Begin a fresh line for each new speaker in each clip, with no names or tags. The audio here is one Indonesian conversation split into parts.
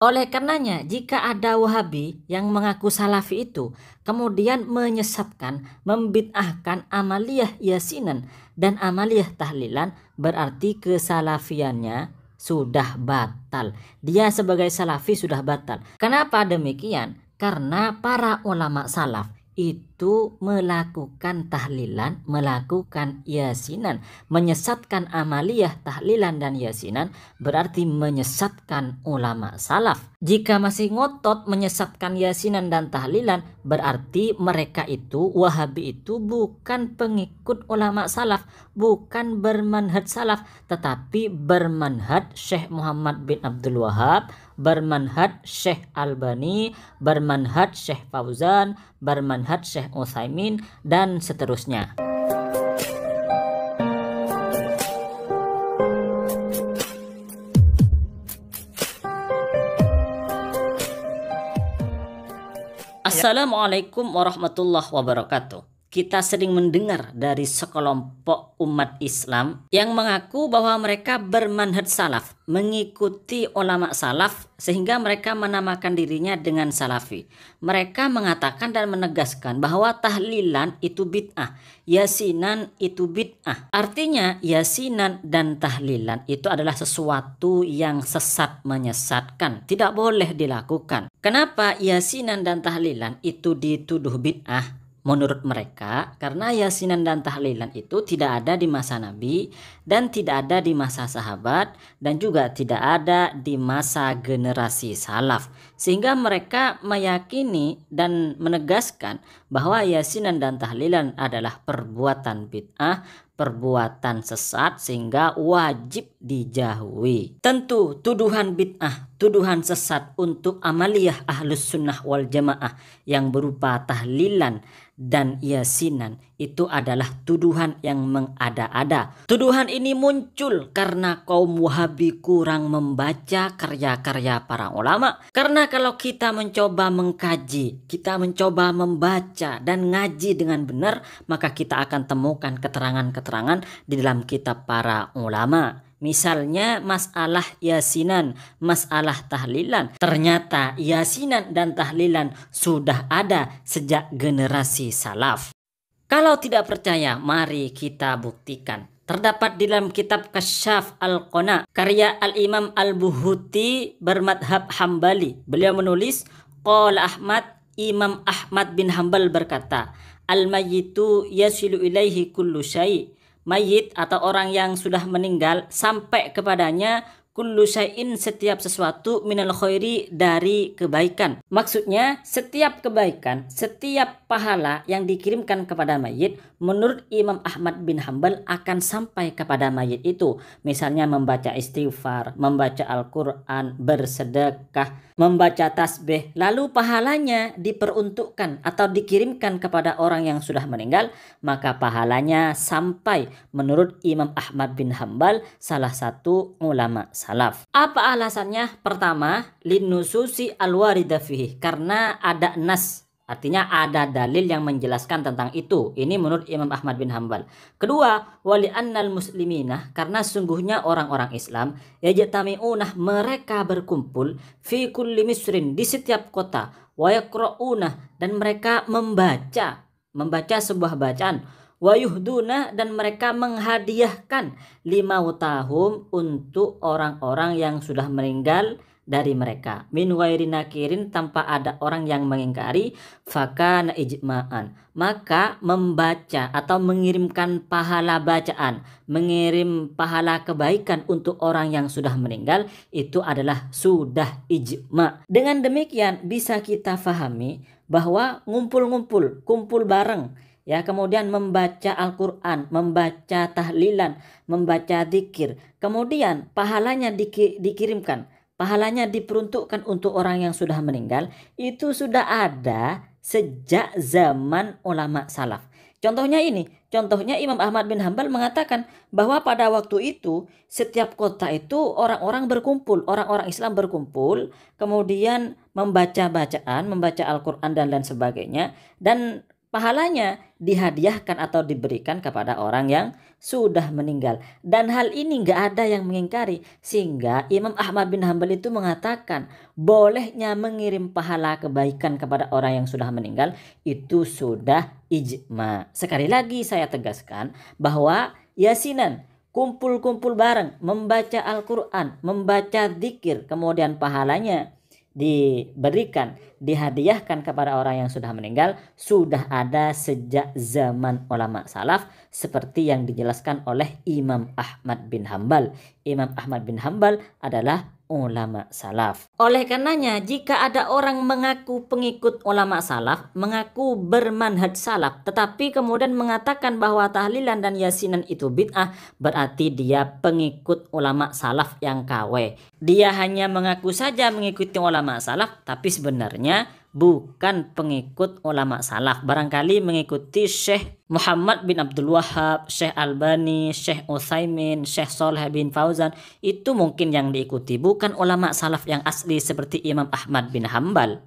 Oleh karenanya, jika ada Wahabi yang mengaku Salafi itu kemudian menyesatkan, membid'ahkan amaliyah yasinan dan amaliyah tahlilan, berarti kesalafiannya sudah batal. Dia sebagai Salafi sudah batal. Kenapa demikian? Karena para ulama salaf itu melakukan tahlilan, melakukan yasinan, menyesatkan amaliyah tahlilan dan yasinan, berarti menyesatkan ulama salaf. Jika masih ngotot menyesatkan yasinan dan tahlilan, berarti mereka itu, Wahabi itu bukan pengikut ulama salaf, bukan bermanhaj salaf, tetapi bermanhaj Syekh Muhammad bin Abdul Wahab, bermanhaj Syekh Albani, bermanhaj Syekh Fauzan, bermanhaj Syekh Utsaimin, dan seterusnya. Assalamualaikum warahmatullahi wabarakatuh. Kita sering mendengar dari sekelompok umat Islam yang mengaku bahwa mereka bermanhaj salaf, mengikuti ulama salaf, sehingga mereka menamakan dirinya dengan Salafi. Mereka mengatakan dan menegaskan bahwa tahlilan itu bid'ah, yasinan itu bid'ah. Artinya yasinan dan tahlilan itu adalah sesuatu yang sesat, menyesatkan, tidak boleh dilakukan. Kenapa yasinan dan tahlilan itu dituduh bid'ah? Menurut mereka, karena yasinan dan tahlilan itu tidak ada di masa Nabi dan tidak ada di masa sahabat dan juga tidak ada di masa generasi salaf. Sehingga mereka meyakini dan menegaskan bahwa yasinan dan tahlilan adalah perbuatan bid'ah, perbuatan sesat, sehingga wajib dijauhi. Tentu tuduhan bid'ah, tuduhan sesat untuk amaliyah ahlus sunnah wal jamaah yang berupa tahlilan dan yasinan itu adalah tuduhan yang mengada-ada. Tuduhan ini muncul karena kaum Wahabi kurang membaca karya-karya para ulama. Karena kalau kita mencoba mengkaji, kita mencoba membaca dan ngaji dengan benar, maka kita akan temukan keterangan-keterangan di dalam kitab para ulama. Misalnya masalah yasinan, masalah tahlilan. Ternyata yasinan dan tahlilan sudah ada sejak generasi salaf. Kalau tidak percaya, mari kita buktikan. Terdapat di dalam kitab Kasyaf Al-Qana, karya Al-Imam Al-Buhuti bermadhab Hambali. Beliau menulis, Qala Ahmad, Imam Ahmad bin Hambal berkata, Al-mayyitu yasilu ilaihi kullu syai'. Mayit atau orang yang sudah meninggal sampai kepadanya kullu syai'in, setiap sesuatu, minal khairi, dari kebaikan. Maksudnya setiap kebaikan, setiap pahala yang dikirimkan kepada mayit, menurut Imam Ahmad bin Hambal akan sampai kepada mayit itu. Misalnya membaca istighfar, membaca Al-Quran, bersedekah, membaca tasbih, lalu pahalanya diperuntukkan atau dikirimkan kepada orang yang sudah meninggal, maka pahalanya sampai menurut Imam Ahmad bin Hambal, salah satu ulama salaf. Apa alasannya? Pertama, linususi alwarida fihi, karena ada nas, artinya ada dalil yang menjelaskan tentang itu. Ini menurut Imam Ahmad bin Hambal. Kedua, wali annal muslimina, karena sungguhnya orang-orang Islam, yajtami'unah, mereka berkumpul, fi kulli misrin, di setiap kota, wa yaqra'unah, dan mereka membaca sebuah bacaan, wa yuhduna, dan mereka menghadiahkan, limautahum, untuk orang-orang yang sudah meninggal dari mereka, min ghairi nakirin, tanpa ada orang yang mengingkari, fakana ijma'an, maka membaca atau mengirimkan pahala bacaan, mengirim pahala kebaikan untuk orang yang sudah meninggal, itu adalah sudah ijma'. Dengan demikian bisa kita fahami bahwa kumpul bareng, ya, kemudian membaca Al-Quran, membaca tahlilan, membaca dzikir, kemudian pahalanya dikirimkan, pahalanya diperuntukkan untuk orang yang sudah meninggal, itu sudah ada sejak zaman ulama salaf. Contohnya Imam Ahmad bin Hambal mengatakan bahwa pada waktu itu setiap kota itu orang-orang berkumpul, orang-orang Islam berkumpul, kemudian membaca bacaan, membaca Al-Quran dan lain sebagainya, dan pahalanya dihadiahkan atau diberikan kepada orang yang sudah meninggal. Dan hal ini nggak ada yang mengingkari, sehingga Imam Ahmad bin Hambal itu mengatakan bolehnya mengirim pahala kebaikan kepada orang yang sudah meninggal itu sudah ijma. Sekali lagi saya tegaskan bahwa yasinan, kumpul-kumpul bareng, membaca Al-Quran, membaca zikir, kemudian pahalanya diberikan, dihadiahkan kepada orang yang sudah meninggal, sudah ada sejak zaman ulama salaf seperti yang dijelaskan oleh Imam Ahmad bin Hambal. Imam Ahmad bin Hambal adalah ulama salaf. Oleh karenanya, jika ada orang mengaku pengikut ulama salaf, mengaku bermanhaj salaf, tetapi kemudian mengatakan bahwa tahlilan dan yasinan itu bid'ah, berarti dia pengikut ulama salaf yang KW. Dia hanya mengaku saja mengikuti ulama salaf, tapi sebenarnya bukan pengikut ulama salaf. Barangkali mengikuti Syekh Muhammad bin Abdul Wahhab, Syekh Albani, Syekh Utsaimin, Syekh Shalih bin Fauzan, itu mungkin yang diikuti, bukan ulama salaf yang asli seperti Imam Ahmad bin Hambal.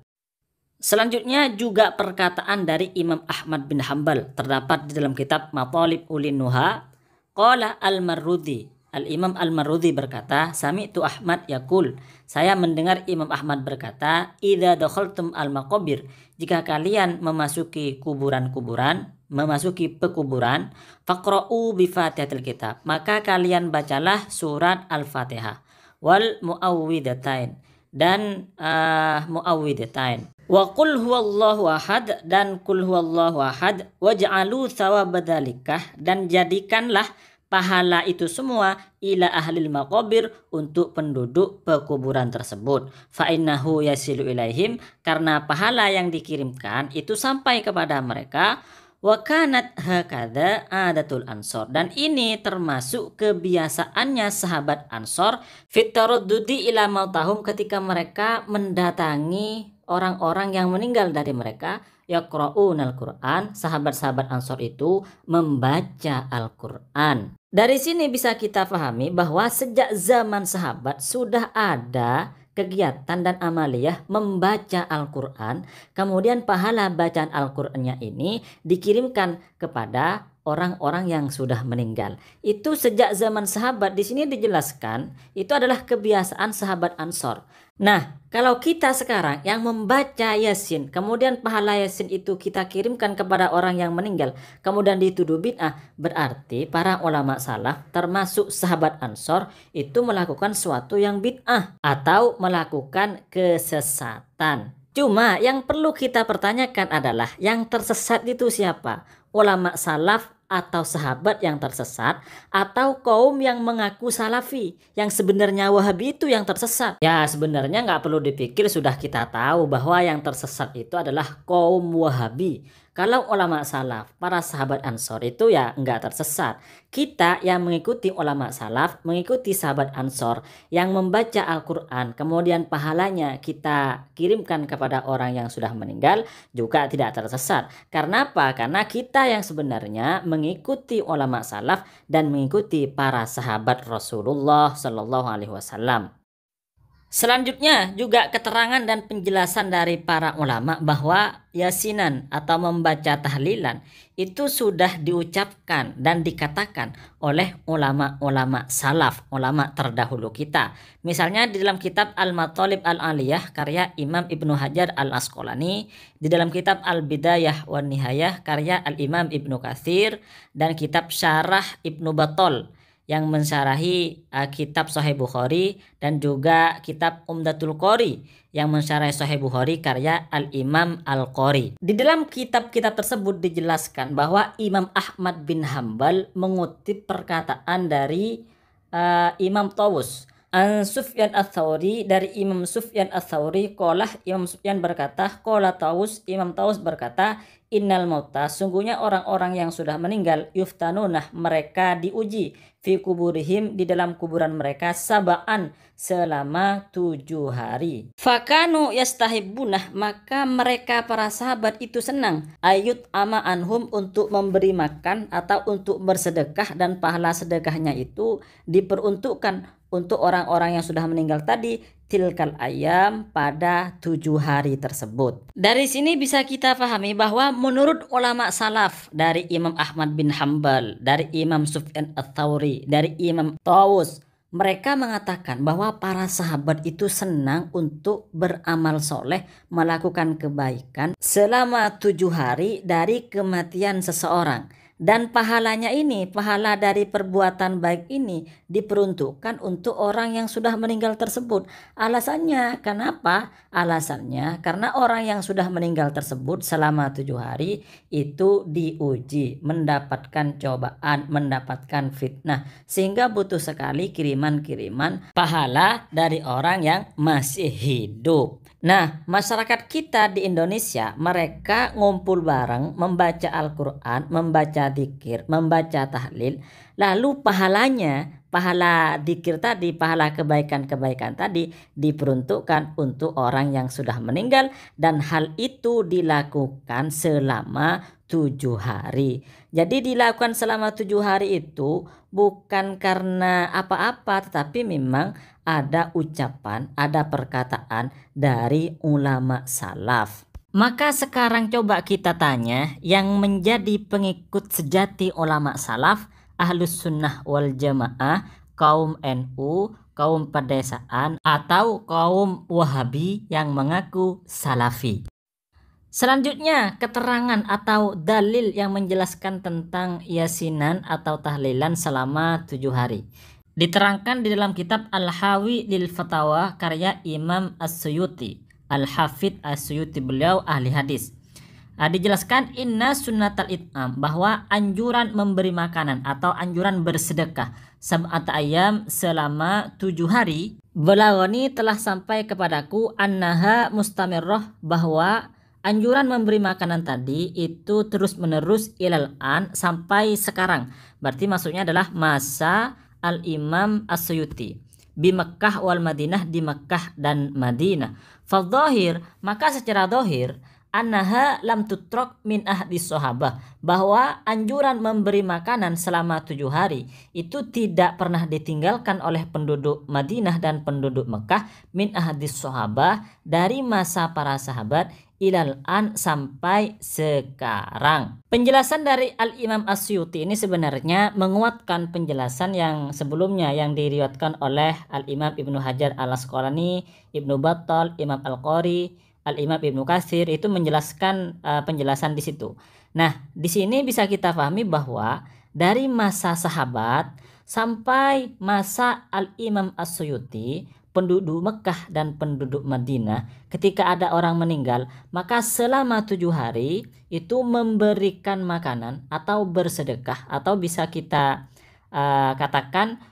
Selanjutnya juga perkataan dari Imam Ahmad bin Hambal terdapat di dalam kitab Mathalib Ulin Nuha. Qala Al-Marrudhi, Al-Imam Al-Marrudhi berkata, Sami'tu Ahmad yaqul, saya mendengar Imam Ahmad berkata, idza dakhaltum al-maqabir, jika kalian memasuki kuburan-kuburan, memasuki pekuburan, faqra'u bi Fatihatil Kitab, maka kalian bacalah surat Al-Fatihah wal muawwidatain dan muawwidatain. Wa qul huwallahu ahad dan qul huwallahu ahad waj'alu thawabadzalikah, dan jadikanlah pahala itu semua ila ahlil maqabir, untuk penduduk pekuburan tersebut. Fa innahu yasilu ilaihim, karena pahala yang dikirimkan itu sampai kepada mereka. Wa kanat hakadha adatul ansor, dan ini termasuk kebiasaannya sahabat Ansor fit taraddudi ila mautahum, ketika mereka mendatangi orang-orang yang meninggal dari mereka, yaqra'unal Qur'an, sahabat-sahabat Ansor itu membaca Al-Qur'an. Dari sini bisa kita pahami bahwa sejak zaman sahabat sudah ada kegiatan dan amaliyah membaca Al-Qur'an, kemudian pahala bacaan Al-Qur'annya ini dikirimkan kepada orang-orang yang sudah meninggal. Itu sejak zaman sahabat. Di sini dijelaskan itu adalah kebiasaan sahabat Ansor. Nah, kalau kita sekarang yang membaca Yasin, kemudian pahala Yasin itu kita kirimkan kepada orang yang meninggal, kemudian dituduh bid'ah, berarti para ulama salaf termasuk sahabat Ansor itu melakukan sesuatu yang bid'ah atau melakukan kesesatan. Cuma yang perlu kita pertanyakan adalah yang tersesat itu siapa? Ulama salaf atau sahabat yang tersesat, atau kaum yang mengaku salafi yang sebenarnya wahabi itu yang tersesat? Ya sebenarnya nggak perlu dipikir, sudah kita tahu bahwa yang tersesat itu adalah kaum wahabi. Kalau ulama salaf, para sahabat Ansor itu ya nggak tersesat. Kita yang mengikuti ulama salaf, mengikuti sahabat Ansor yang membaca Al-Quran, kemudian pahalanya kita kirimkan kepada orang yang sudah meninggal, juga tidak tersesat. Karena apa? Karena kita yang sebenarnya mengikuti ulama salaf dan mengikuti para sahabat Rasulullah Shallallahu Alaihi Wasallam. Selanjutnya juga keterangan dan penjelasan dari para ulama bahwa yasinan atau membaca tahlilan itu sudah diucapkan dan dikatakan oleh ulama-ulama salaf, ulama terdahulu kita. Misalnya di dalam kitab Al-Mathalib Al-Aliyah karya Imam Ibnu Hajar Al-Asqalani, di dalam kitab Al-Bidayah wan Nihayah karya Al-Imam Ibnu Katsir, dan kitab Syarah Ibnu Battal yang mensyarahi kitab Sahih Bukhari, dan juga kitab Umdatul Qori yang mensyarahi Sahih Bukhari karya Al-Imam Al-Qori. Di dalam kitab-kitab tersebut dijelaskan bahwa Imam Ahmad bin Hambal mengutip perkataan dari Imam Tawus Sufyan Ats-Tsauri, dari Imam Sufyan Ats-Tsauri, qala, Imam Sufyan berkata, qala Tawus, Imam Tawus berkata, innal mauta, sungguhnya orang-orang yang sudah meninggal, yuftanunah, mereka diuji, fi kuburihim, di dalam kuburan mereka, sab'an, selama 7 hari. Fakanu yastahibbunah, maka mereka para sahabat itu senang, ayut ama anhum, untuk memberi makan atau untuk bersedekah, dan pahala sedekahnya itu diperuntukkan untuk orang-orang yang sudah meninggal tadi tilkal ayam, pada 7 hari tersebut. Dari sini bisa kita pahami bahwa menurut ulama salaf dari Imam Ahmad bin Hambal, dari Imam Sufyan ats-Tsauri, dari Imam Tawus, mereka mengatakan bahwa para sahabat itu senang untuk beramal soleh, melakukan kebaikan selama 7 hari dari kematian seseorang. Dan pahalanya ini, pahala dari perbuatan baik ini diperuntukkan untuk orang yang sudah meninggal tersebut. Alasannya kenapa? Alasannya karena orang yang sudah meninggal tersebut selama 7 hari itu diuji, mendapatkan cobaan, mendapatkan fitnah, sehingga butuh sekali kiriman-kiriman pahala dari orang yang masih hidup. Nah, masyarakat kita di Indonesia, mereka ngumpul bareng, membaca Al-Quran, membaca dzikir, membaca tahlil, lalu pahalanya, pahala dzikir tadi, pahala kebaikan-kebaikan tadi diperuntukkan untuk orang yang sudah meninggal, dan hal itu dilakukan selama 7 hari. Jadi dilakukan selama 7 hari itu bukan karena apa-apa, tetapi memang ada ucapan, ada perkataan dari ulama salaf. Maka sekarang coba kita tanya yang menjadi pengikut sejati ulama salaf, Ahlus Sunnah wal Jamaah, kaum NU, kaum pedesaan, atau kaum Wahabi yang mengaku Salafi. Selanjutnya, keterangan atau dalil yang menjelaskan tentang yasinan atau tahlilan selama 7 hari. Diterangkan di dalam kitab Al-Hawi lil Fatawa karya Imam As-Suyuti. Al-Hafidh As-Suyuti, beliau ahli hadis. Dijelaskan inna sunnatal it'am, bahwa anjuran memberi makanan atau anjuran bersedekah sab'at ayam selama 7 hari, belagoni telah sampai kepadaku annaha mustamirrah, bahwa anjuran memberi makanan tadi itu terus menerus ilal an, sampai sekarang. Berarti maksudnya adalah masa Al-Imam As-Suyuti di Mekkah wal Madinah, di Mekkah dan Madinah. Fadhahir, maka secara dhahir, annaha lam tutrok min ahdi sahabah, bahwa anjuran memberi makanan selama 7 hari itu tidak pernah ditinggalkan oleh penduduk Madinah dan penduduk Mekkah, min ahdi sahabah, dari masa para sahabat, ilal an, sampai sekarang. Penjelasan dari Al-Imam As-Suyuti ini sebenarnya menguatkan penjelasan yang sebelumnya yang diriwayatkan oleh Al-Imam Ibnu Hajar Al-Asqalani, Ibnu Battal, Imam Al-Qari, Al-Imam Ibnu Katsir, itu menjelaskan penjelasan di situ. Nah, di sini bisa kita pahami bahwa dari masa sahabat sampai masa Al-Imam As-Suyuti, penduduk Mekah dan penduduk Madinah, ketika ada orang meninggal, maka selama 7 hari itu memberikan makanan atau bersedekah, atau bisa kita katakan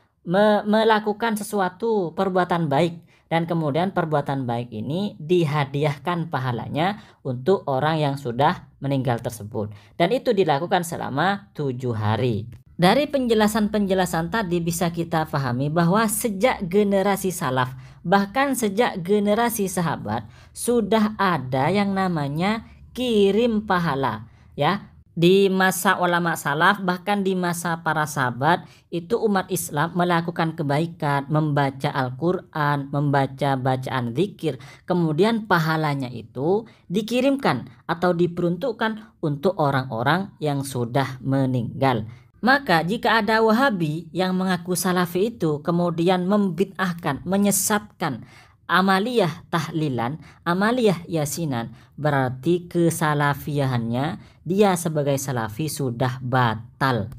melakukan sesuatu perbuatan baik, dan kemudian perbuatan baik ini dihadiahkan pahalanya untuk orang yang sudah meninggal tersebut, dan itu dilakukan selama 7 hari. Dari penjelasan-penjelasan tadi bisa kita pahami bahwa sejak generasi salaf, bahkan sejak generasi sahabat, sudah ada yang namanya kirim pahala, ya. Di masa ulama salaf, bahkan di masa para sahabat, itu umat Islam melakukan kebaikan, membaca Al-Quran, membaca bacaan zikir, kemudian pahalanya itu dikirimkan atau diperuntukkan untuk orang-orang yang sudah meninggal. Maka jika ada Wahabi yang mengaku Salafi itu kemudian membid'ahkan, menyesatkan amaliyah tahlilan, amaliyah yasinan, berarti kesalafiyahannya, dia sebagai Salafi sudah batal.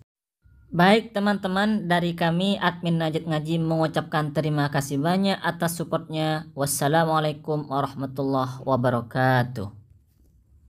Baik teman-teman, dari kami admin Najat Ngaji mengucapkan terima kasih banyak atas supportnya. Wassalamualaikum warahmatullahi wabarakatuh.